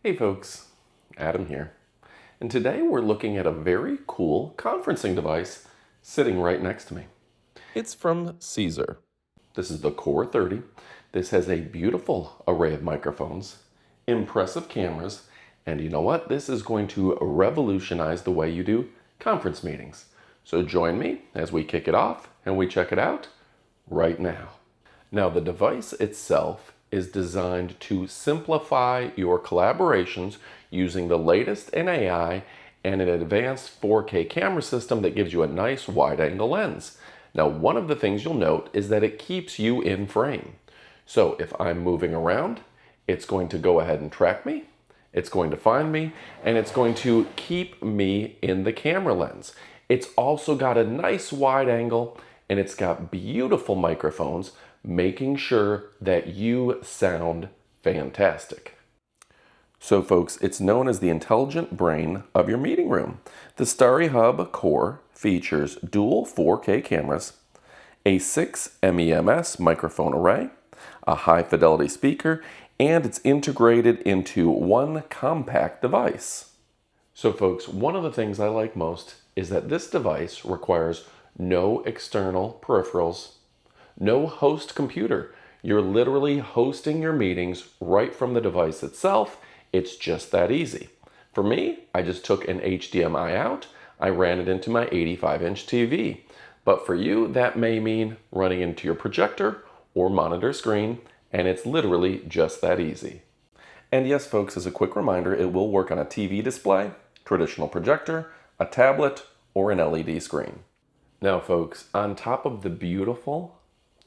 Hey folks, Adam here. And today we're looking at a very cool conferencing device sitting right next to me. It's from CZUR. This is the Core 30. This has a beautiful array of microphones, impressive cameras, and you know what? This is going to revolutionize the way you do conference meetings. So join me as we kick it off and we check it out right now. Now the device itself is designed to simplify your collaborations using the latest in AI and an advanced 4K camera system that gives you a nice wide-angle lens. Now, one of the things you'll note is that it keeps you in frame. So if I'm moving around, it's going to go ahead and track me, it's going to find me, and it's going to keep me in the camera lens. It's also got a nice wide angle, and it's got beautiful microphones, making sure that you sound fantastic. So folks, it's known as the intelligent brain of your meeting room. The StarryHub Core features dual 4K cameras, a 6 MEMS microphone array, a high-fidelity speaker, and it's integrated into one compact device. So folks, one of the things I like most is that this device requires no external peripherals, no host computer. You're literally hosting your meetings right from the device itself. It's just that easy. For me, I just took an HDMI out. I ran it into my 85-inch TV. But for you, that may mean running into your projector or monitor screen, and it's literally just that easy. And yes, folks, as a quick reminder, it will work on a TV display, traditional projector, a tablet, or an LED screen. Now, folks, on top of the beautiful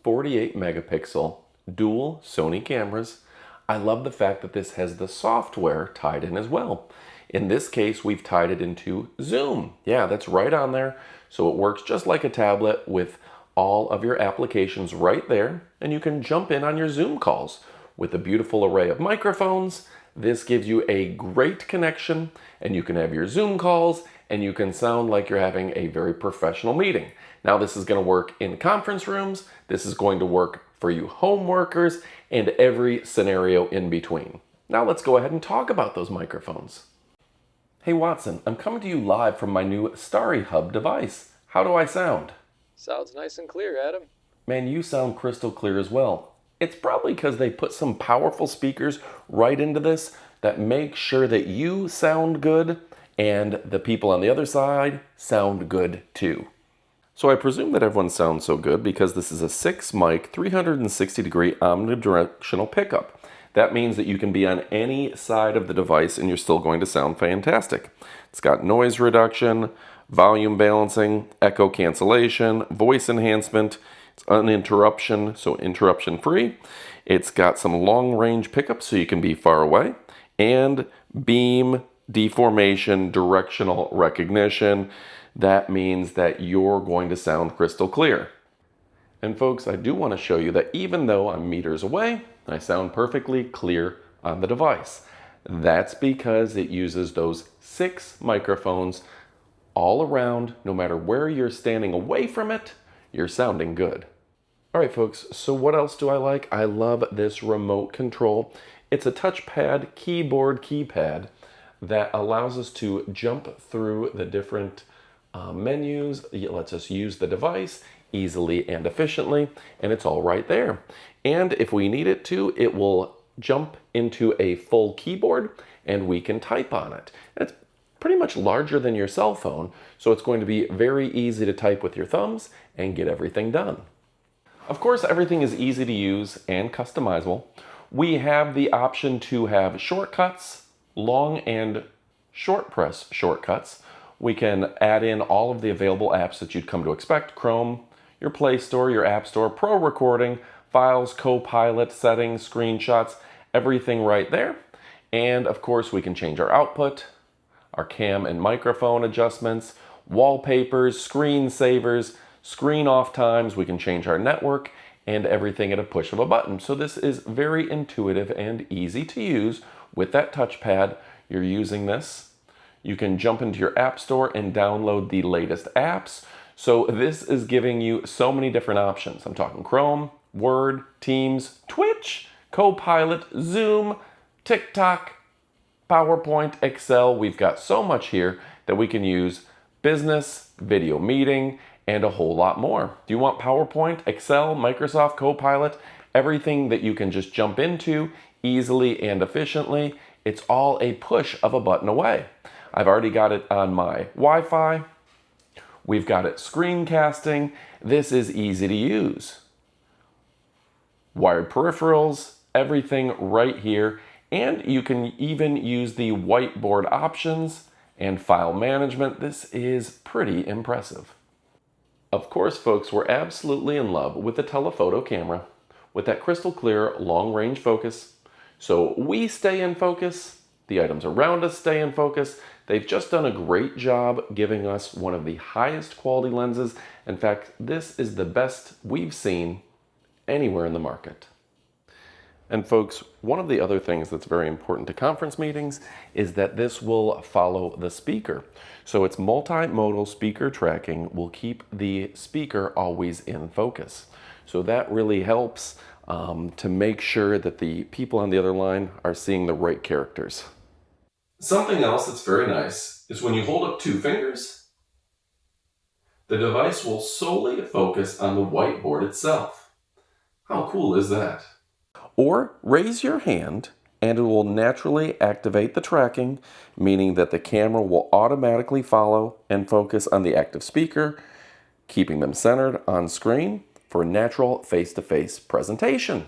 48 megapixel dual Sony cameras, I love the fact that this has the software tied in as well. In this case, we've tied it into Zoom. Yeah, that's right on there. So it works just like a tablet with all of your applications right there, and you can jump in on your Zoom calls. With a beautiful array of microphones, this gives you a great connection, and you can have your Zoom calls, and you can sound like you're having a very professional meeting. Now, this is going to work in conference rooms, this is going to work for you home workers, and every scenario in between. Now let's go ahead and talk about those microphones. Hey Watson, I'm coming to you live from my new StarryHub device. How do I sound? Sounds nice and clear, Adam. Man, you sound crystal clear as well. It's probably because they put some powerful speakers right into this that make sure that you sound good and the people on the other side sound good too. So I presume that everyone sounds so good because this is a 6-mic, 360-degree omnidirectional pickup. That means that you can be on any side of the device and you're still going to sound fantastic. It's got noise reduction, volume balancing, echo cancellation, voice enhancement. It's uninterruption, so interruption free. It's got some long-range pickups so you can be far away, and beam deformation, directional recognition. That means that you're going to sound crystal clear. And folks, I do want to show you that even though I'm meters away, I sound perfectly clear on the device. That's because it uses those 6 microphones all around. No matter where you're standing away from it, you're sounding good. All right, folks, so what else do I like? I love this remote control. It's a touchpad keypad that allows us to jump through the different menus. It lets us use the device easily and efficiently, and it's all right there. And if we need it to, it will jump into a full keyboard and we can type on it. It's pretty much larger than your cell phone, so it's going to be very easy to type with your thumbs and get everything done. Of course, everything is easy to use and customizable. We have the option to have shortcuts, long and short press shortcuts. We can add in all of the available apps that you'd come to expect: Chrome, your Play Store, your App Store, Pro Recording, Files, Copilot, Settings, Screenshots, everything right there. And of course, we can change our output, our cam and microphone adjustments, wallpapers, screensavers, screen off times. We can change our network and everything at a push of a button. So this is very intuitive and easy to use with that touchpad. You're using this. You can jump into your App Store and download the latest apps. So this is giving you so many different options. I'm talking Chrome, Word, Teams, Twitch, Copilot, Zoom, TikTok, PowerPoint, Excel. We've got so much here that we can use business, video meeting, and a whole lot more. Do you want PowerPoint, Excel, Microsoft Copilot, everything that you can just jump into easily and efficiently? It's all a push of a button away. I've already got it on my Wi-Fi. We've got it screencasting. This is easy to use. Wired peripherals, everything right here. And you can even use the whiteboard options and file management. This is pretty impressive. Of course, folks, we're absolutely in love with the telephoto camera with that crystal clear long range focus. So we stay in focus, the items around us stay in focus. They've just done a great job giving us one of the highest quality lenses. In fact, this is the best we've seen anywhere in the market. And folks, one of the other things that's very important to conference meetings is that this will follow the speaker. So its multimodal speaker tracking will keep the speaker always in focus. So that really helps to make sure that the people on the other line are seeing the right characters. Something else that's very nice is when you hold up 2 fingers, the device will solely focus on the whiteboard itself. How cool is that? Or raise your hand and it will naturally activate the tracking, meaning that the camera will automatically follow and focus on the active speaker, keeping them centered on screen for a natural face-to-face presentation.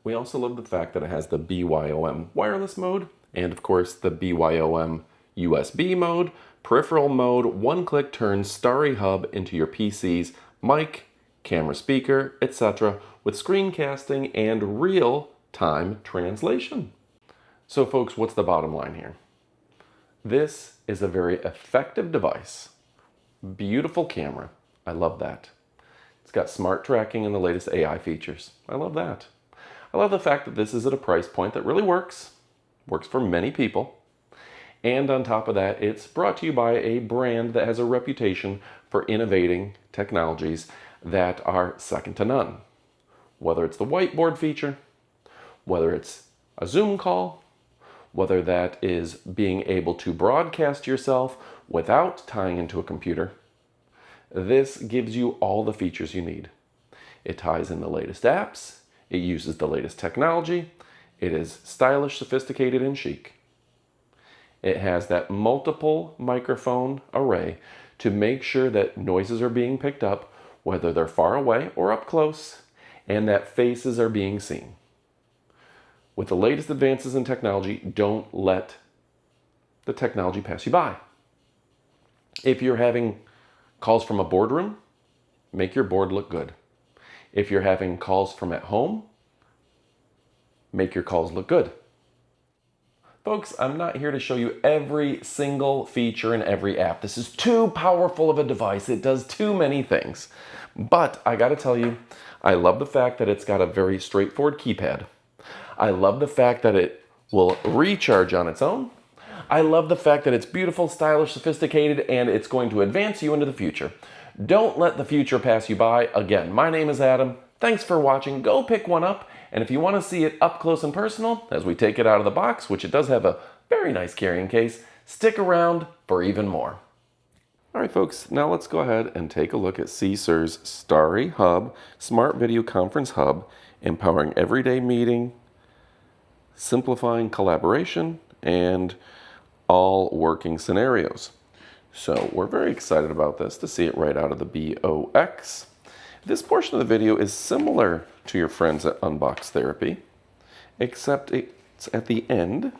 We also love the fact that it has the BYOM wireless mode and of course the BYOM USB mode, peripheral mode, one-click turns StarryHub into your PC's mic, camera speaker, etc. with screencasting and real-time translation. So folks, what's the bottom line here? This is a very effective device. Beautiful camera. I love that. It's got smart tracking and the latest AI features. I love that. I love the fact that this is at a price point that really works for many people. And on top of that, it's brought to you by a brand that has a reputation for innovating technologies that are second to none. Whether it's the whiteboard feature, whether it's a Zoom call, whether that is being able to broadcast yourself without tying into a computer, this gives you all the features you need. It ties in the latest apps, it uses the latest technology, it is stylish, sophisticated, and chic. It has that multiple microphone array to make sure that noises are being picked up, whether they're far away or up close, and that faces are being seen. With the latest advances in technology, don't let the technology pass you by. If you're having calls from a boardroom, make your board look good. If you're having calls from at home, make your calls look good. Folks, I'm not here to show you every single feature in every app. This is too powerful of a device. It does too many things. But I gotta tell you, I love the fact that it's got a very straightforward keypad. I love the fact that it will recharge on its own. I love the fact that it's beautiful, stylish, sophisticated, and it's going to advance you into the future. Don't let the future pass you by. Again, my name is Adam. Thanks for watching. Go pick one up. And if you want to see it up close and personal, as we take it out of the box, which it does have a very nice carrying case, stick around for even more. All right, folks, now let's go ahead and take a look at CZUR's StarryHub Smart Video Conference Hub, empowering everyday meeting, simplifying collaboration, and all working scenarios. So we're very excited about this to see it right out of the box. This portion of the video is similar to your friends at Unbox Therapy, except it's at the end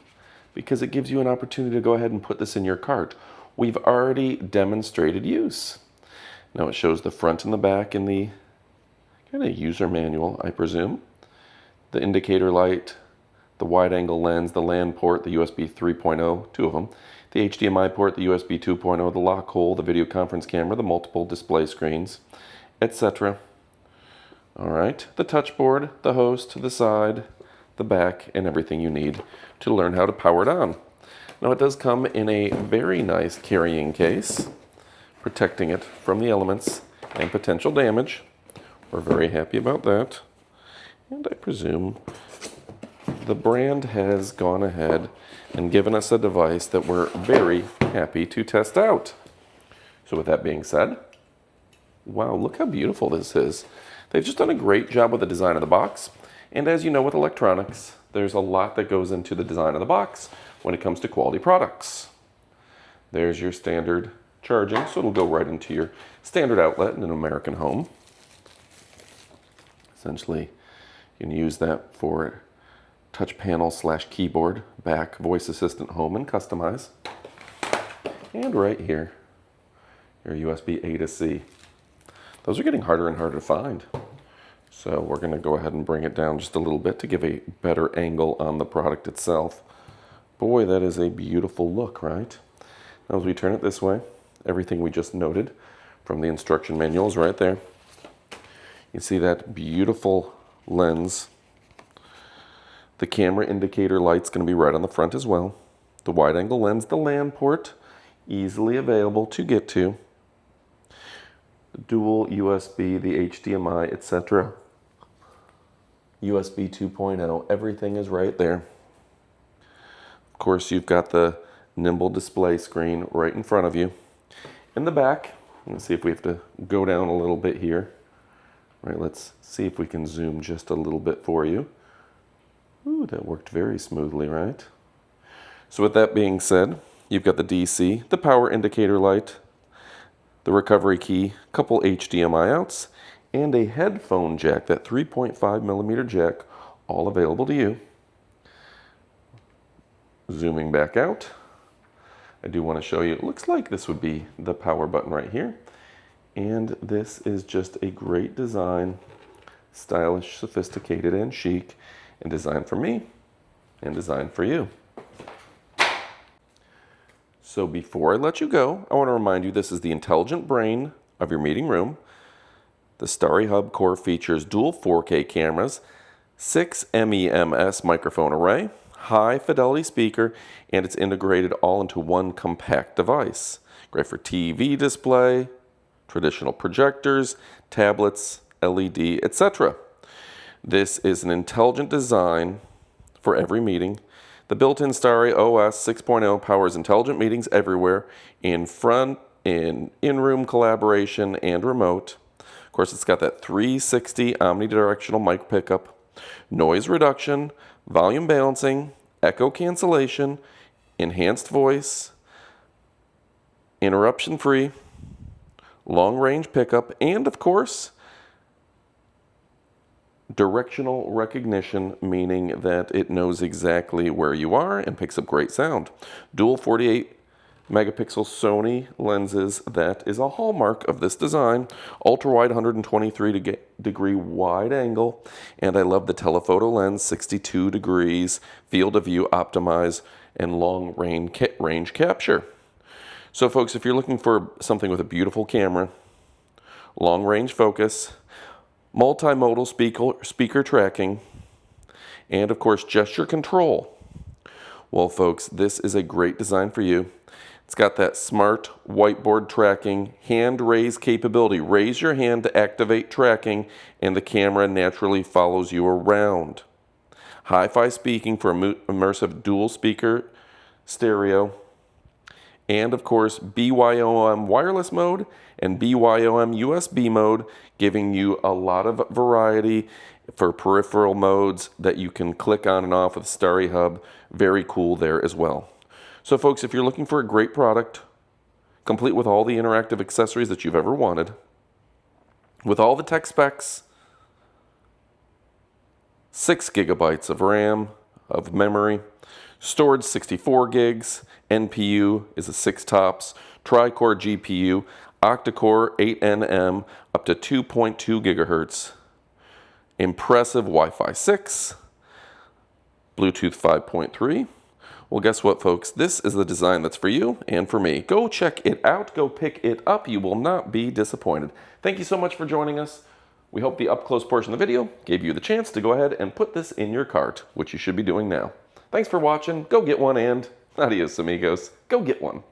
because it gives you an opportunity to go ahead and put this in your cart. We've already demonstrated use. Now it shows the front and the back in the kind of user manual, I presume. The indicator light, the wide angle lens, the LAN port, the USB 3.0, 2 of them, the HDMI port, the USB 2.0, the lock hole, the video conference camera, the multiple display screens, etc. All right, the touch board, the host, the side, the back, and everything you need to learn how to power it on. Now it does come in a very nice carrying case, protecting it from the elements and potential damage. We're very happy about that. And I presume the brand has gone ahead and given us a device that we're very happy to test out. So with that being said, wow, look how beautiful this is. They've just done a great job with the design of the box. And as you know with electronics, there's a lot that goes into the design of the box when it comes to quality products. There's your standard charging, so it'll go right into your standard outlet in an American home. Essentially, you can use that for touch panel / keyboard, back, voice assistant, home, and customize. And right here, your USB A to C. Those are getting harder and harder to find. So we're going to go ahead and bring it down just a little bit to give a better angle on the product itself. Boy, that is a beautiful look, right? Now as we turn it this way, everything we just noted from the instruction manual is right there. You see that beautiful lens. The camera indicator light's going to be right on the front as well. The wide angle lens, the LAN port, easily available to get to. Dual USB, the HDMI, etc. USB 2.0, everything is right there. Of course, you've got the nimble display screen right in front of you. In the back, let's see if we have to go down a little bit here. All right, let's see if we can zoom just a little bit for you. Ooh, that worked very smoothly, right? So with that being said, you've got the DC, the power indicator light, the recovery key, a couple HDMI outs, and a headphone jack, that 3.5mm jack, all available to you. Zooming back out, I do want to show you, it looks like this would be the power button right here. And this is just a great design, stylish, sophisticated, and chic, and designed for me, and designed for you. So before I let you go, I want to remind you this is the intelligent brain of your meeting room. The StarryHub Core features dual 4K cameras, 6 MEMS microphone array, high-fidelity speaker, and it's integrated all into one compact device. Great for TV display, traditional projectors, tablets, LED, etc. This is an intelligent design for every meeting. The built-in Starry OS 6.0 powers intelligent meetings everywhere, in-room collaboration, and remote. Of course, it's got that 360 omnidirectional mic pickup, noise reduction, volume balancing, echo cancellation, enhanced voice, interruption-free, long-range pickup, and of course, directional recognition, meaning that it knows exactly where you are and picks up great sound. Dual 48 megapixel Sony lenses, that is a hallmark of this design. Ultra wide 123-degree wide angle, and I love the telephoto lens, 62 degrees, field of view optimize, and long range capture. So folks, if you're looking for something with a beautiful camera, long range focus, multimodal speaker tracking, and of course gesture control, well folks, this is a great design for you. It's got that smart whiteboard tracking, hand raise capability. Raise your hand to activate tracking, and the camera naturally follows you around. Hi-fi speaking for immersive dual speaker stereo. And of course, BYOM wireless mode and BYOM USB mode, giving you a lot of variety for peripheral modes that you can click on and off with StarryHub. Very cool there as well. So folks, if you're looking for a great product, complete with all the interactive accessories that you've ever wanted, with all the tech specs, 6 gigabytes of RAM, of memory, storage 64 gigs, NPU is a 6 tops, tri-core GPU, octa-core 8nm, up to 2.2 gigahertz, impressive Wi-Fi 6, Bluetooth 5.3. Well, guess what, folks? This is the design that's for you and for me. Go check it out. Go pick it up. You will not be disappointed. Thank you so much for joining us. We hope the up-close portion of the video gave you the chance to go ahead and put this in your cart, which you should be doing now. Thanks for watching. Go get one, and adios, amigos. Go get one.